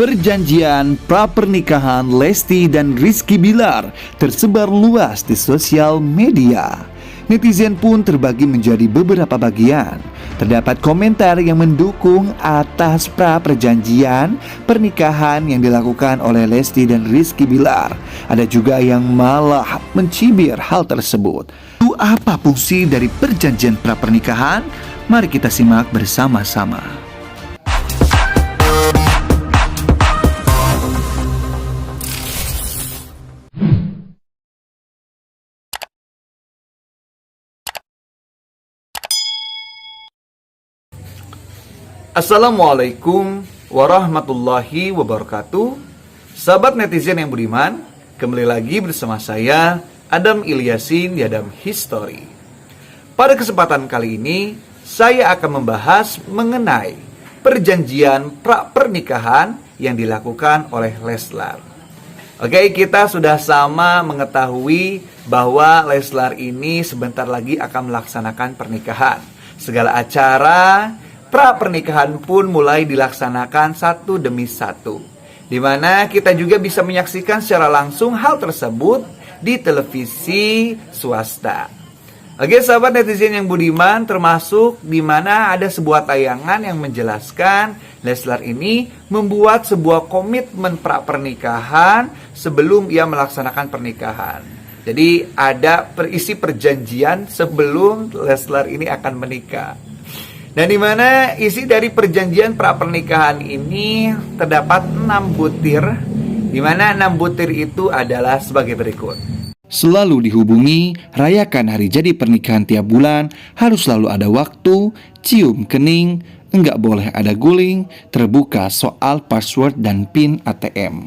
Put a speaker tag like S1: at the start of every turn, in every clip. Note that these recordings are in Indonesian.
S1: Perjanjian pra-pernikahan Lesti dan Rizky Bilar tersebar luas di sosial media. Netizen pun terbagi menjadi beberapa bagian. Terdapat komentar yang mendukung atas pra-perjanjian pernikahan yang dilakukan oleh Lesti dan Rizky Bilar. Ada juga yang malah mencibir hal tersebut. Apa fungsi dari perjanjian pra-pernikahan? Mari kita simak bersama-sama. Assalamualaikum warahmatullahi wabarakatuh. Sahabat netizen yang budiman, kembali lagi bersama saya Adam Ilyasin di Adam History. Pada kesempatan kali ini saya akan membahas mengenai perjanjian pra-pernikahan yang dilakukan oleh Leslar. Oke, kita sudah sama mengetahui bahwa Leslar ini sebentar lagi akan melaksanakan pernikahan. Segala acara pra-pernikahan pun mulai dilaksanakan satu demi satu, di mana kita juga bisa menyaksikan secara langsung hal tersebut di televisi swasta. Oke, sahabat netizen yang budiman, termasuk di mana ada sebuah tayangan yang menjelaskan Leslar ini membuat sebuah komitmen pra-pernikahan sebelum ia melaksanakan pernikahan. Jadi ada isi perjanjian sebelum Leslar ini akan menikah. Dan di mana isi dari perjanjian pra-pernikahan ini terdapat 6 butir, di mana 6 butir itu adalah sebagai berikut.
S2: Selalu dihubungi, rayakan hari jadi pernikahan tiap bulan, harus selalu ada waktu, cium kening, enggak boleh ada guling, terbuka soal password dan PIN ATM.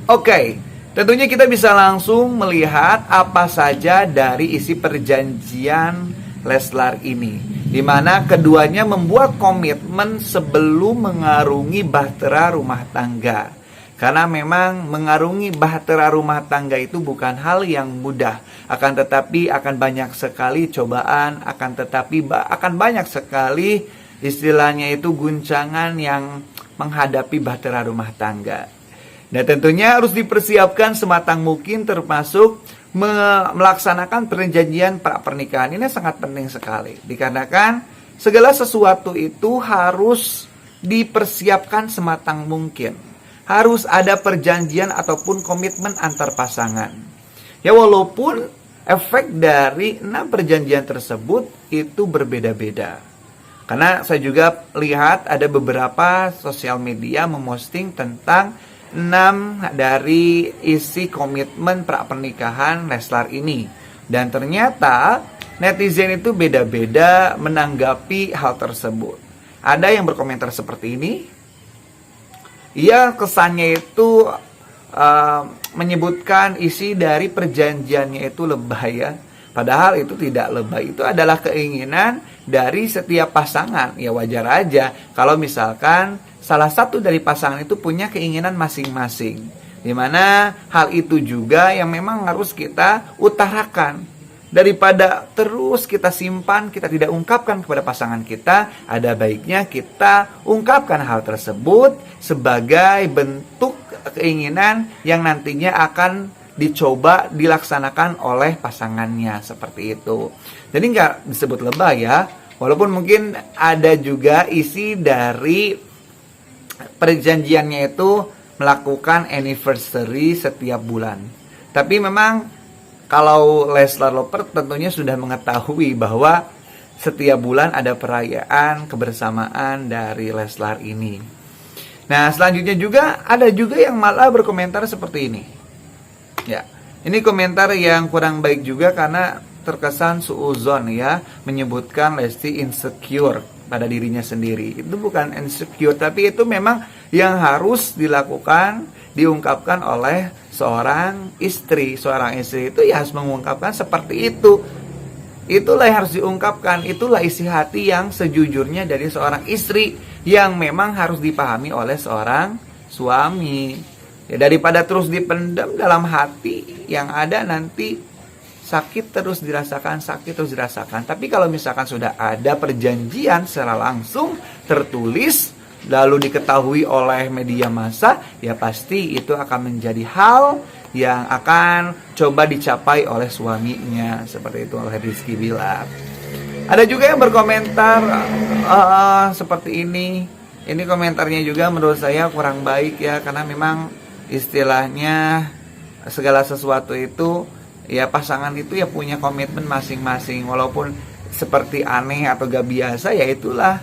S1: Oke, tentunya kita bisa langsung melihat apa saja dari isi perjanjian Leslar ini, di mana keduanya membuat komitmen sebelum mengarungi bahtera rumah tangga. Karena memang mengarungi bahtera rumah tangga itu bukan hal yang mudah. Akan tetapi akan banyak sekali cobaan, akan banyak sekali istilahnya itu guncangan yang menghadapi bahtera rumah tangga. Dan tentunya harus dipersiapkan sematang mungkin, termasuk melaksanakan perjanjian pra-pernikahan ini sangat penting sekali. Dikarenakan segala sesuatu itu harus dipersiapkan sematang mungkin. Harus ada perjanjian ataupun komitmen antar pasangan. Ya, walaupun efek dari 6 perjanjian tersebut itu berbeda-beda. Karena saya juga lihat ada beberapa sosial media memposting tentang 6 dari isi komitmen pra-pernikahan Leslar ini. Dan ternyata netizen itu beda-beda menanggapi hal tersebut. Ada yang berkomentar seperti ini. Ia kesannya itu menyebutkan isi dari perjanjiannya itu lebay ya. Padahal itu tidak lebay. Itu adalah keinginan dari setiap pasangan. Ya wajar aja kalau misalkan salah satu dari pasangan itu punya keinginan masing-masing, di mana hal itu juga yang memang harus kita utarakan. Daripada terus kita simpan, kita tidak ungkapkan kepada pasangan kita, ada baiknya kita ungkapkan hal tersebut sebagai bentuk keinginan yang nantinya akan dicoba dilaksanakan oleh pasangannya, seperti itu. Jadi nggak disebut lebay ya, walaupun mungkin ada juga isi dari perjanjiannya itu melakukan anniversary setiap bulan. Tapi memang kalau Leslar Lover tentunya sudah mengetahui bahwa setiap bulan ada perayaan kebersamaan dari Leslar ini. Nah, selanjutnya juga ada juga yang malah berkomentar seperti ini. Ya, ini komentar yang kurang baik juga karena terkesan suuzon ya, menyebutkan Lesti insecure pada dirinya sendiri. Itu bukan insecure, tapi itu memang yang harus dilakukan, diungkapkan oleh seorang istri. Seorang istri itu ya harus mengungkapkan seperti itu. Itulah yang harus diungkapkan. Itulah isi hati yang sejujurnya dari seorang istri yang memang harus dipahami oleh seorang suami. Ya, daripada terus dipendam dalam hati, yang ada nanti sakit terus dirasakan. Tapi kalau misalkan sudah ada perjanjian secara langsung tertulis, lalu diketahui oleh media massa, ya pasti itu akan menjadi hal yang akan coba dicapai oleh suaminya. Seperti itu oleh Rizky Bilar. Ada juga yang berkomentar seperti ini. Ini komentarnya juga menurut saya kurang baik ya, karena memang istilahnya segala sesuatu itu ya pasangan itu ya punya komitmen masing-masing. Walaupun seperti aneh atau gak biasa, ya itulah.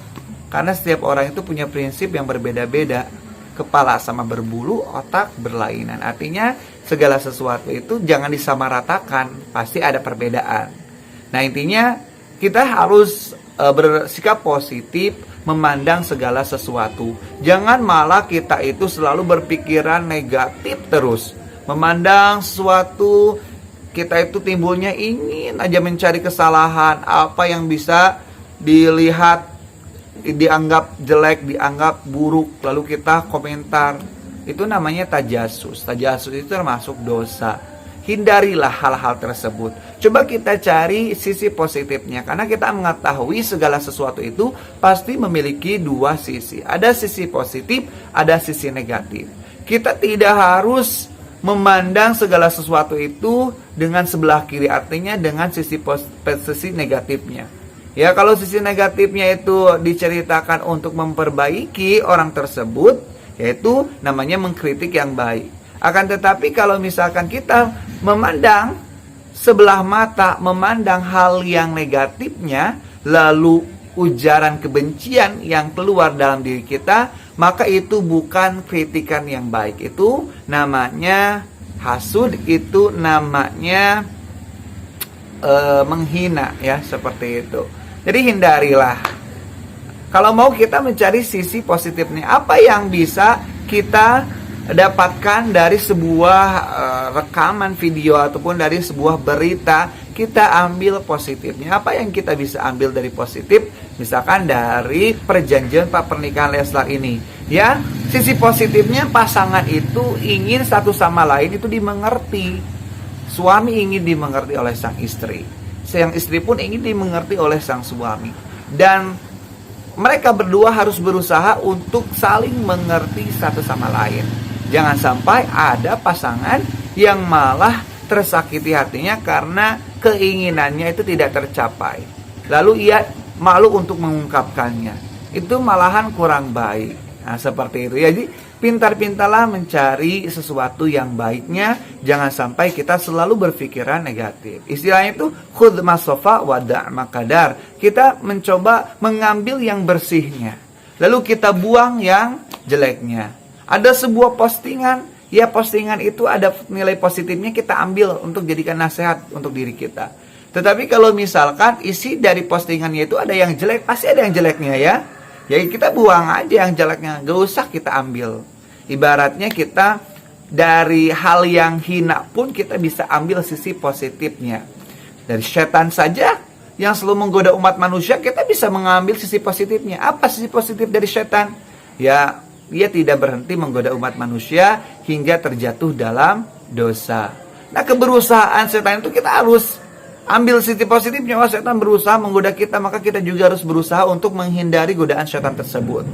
S1: Karena setiap orang itu punya prinsip yang berbeda-beda. Kepala sama berbulu, otak berlainan. Artinya segala sesuatu itu jangan disamaratakan, pasti ada perbedaan. Nah intinya kita harus bersikap positif, memandang segala sesuatu. Jangan malah kita itu selalu berpikiran negatif terus. Memandang sesuatu, kita itu timbulnya ingin aja mencari kesalahan, apa yang bisa dilihat, dianggap jelek, dianggap buruk, lalu kita komentar. Itu namanya tajasus. Tajasus itu termasuk dosa. Hindarilah hal-hal tersebut. Coba kita cari sisi positifnya, karena kita mengetahui segala sesuatu itu pasti memiliki dua sisi. Ada sisi positif, ada sisi negatif. Kita tidak harus memandang segala sesuatu itu dengan sebelah kiri, artinya dengan sisi negatifnya. Ya, kalau sisi negatifnya itu diceritakan untuk memperbaiki orang tersebut, yaitu namanya mengkritik yang baik. Akan tetapi kalau misalkan kita memandang sebelah mata, memandang hal yang negatifnya, lalu ujaran kebencian yang keluar dalam diri kita, maka itu bukan kritikan yang baik. Itu namanya hasud, itu namanya menghina, ya, seperti itu. Jadi hindarilah. Kalau mau kita mencari sisi positifnya, apa yang bisa kita dapatkan dari sebuah rekaman video ataupun dari sebuah berita, kita ambil positifnya. Apa yang kita bisa ambil dari positif? Misalkan dari perjanjian pernikahan Leslar ini, ya, sisi positifnya pasangan itu ingin satu sama lain itu dimengerti. Suami ingin dimengerti oleh sang istri, sang istri pun ingin dimengerti oleh sang suami, dan mereka berdua harus berusaha untuk saling mengerti satu sama lain. Jangan sampai ada pasangan yang malah tersakiti hatinya karena keinginannya itu tidak tercapai, lalu ia malu untuk mengungkapkannya. Itu malahan kurang baik. Nah, seperti itu. Jadi pintar-pintarlah mencari sesuatu yang baiknya. Jangan sampai kita selalu berpikiran negatif. Istilahnya itu khudh masofa wada' makadar. Kita mencoba mengambil yang bersihnya, lalu kita buang yang jeleknya. Ada sebuah postingan, ya postingan itu ada nilai positifnya, kita ambil untuk jadikan nasihat untuk diri kita. Tetapi kalau misalkan isi dari postingannya itu ada yang jelek, pasti ada yang jeleknya, ya. Ya kita buang aja yang jeleknya, gak usah kita ambil. Ibaratnya kita dari hal yang hina pun kita bisa ambil sisi positifnya. Dari setan saja yang selalu menggoda umat manusia, kita bisa mengambil sisi positifnya. Apa sisi positif dari setan? Ya, dia tidak berhenti menggoda umat manusia hingga terjatuh dalam dosa. Nah, keberusahaan setan itu kita harus ambil sisi positifnya. Wah, setan berusaha menggoda kita, maka kita juga harus berusaha untuk menghindari godaan setan tersebut.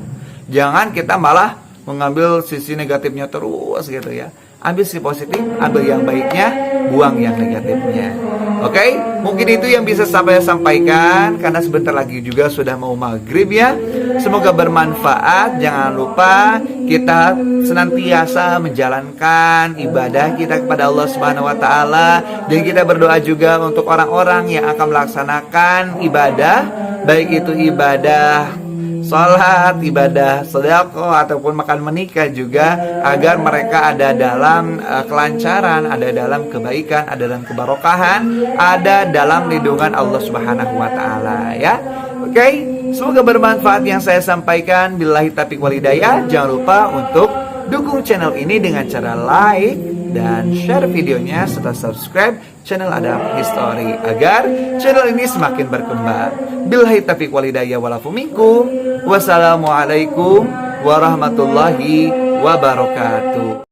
S1: Jangan kita malah mengambil sisi negatifnya terus gitu, ya. Ambil sisi positif, ambil yang baiknya, buang yang negatifnya. Oke, mungkin itu yang bisa saya sampaikan, karena sebentar lagi juga sudah mau maghrib, ya. Semoga bermanfaat. Jangan lupa kita senantiasa menjalankan ibadah kita kepada Allah Subhanahu wa taala, dan kita berdoa juga untuk orang-orang yang akan melaksanakan ibadah, baik itu ibadah salat, ibadah sedekah ataupun makan menikah juga, agar mereka ada dalam kelancaran, ada dalam kebaikan, ada dalam kebarokahan, ada dalam lindungan Allah Subhanahu wa taala, ya. Oke, semoga bermanfaat yang saya sampaikan. Billahi taufiq wal hidayah. Jangan lupa untuk dukung channel ini dengan cara like dan share videonya, serta subscribe channel Adam History agar channel ini semakin berkembang. Billahi taufiq wal hidayah walafu minkum. Wassalamualaikum warahmatullahi wabarakatuh.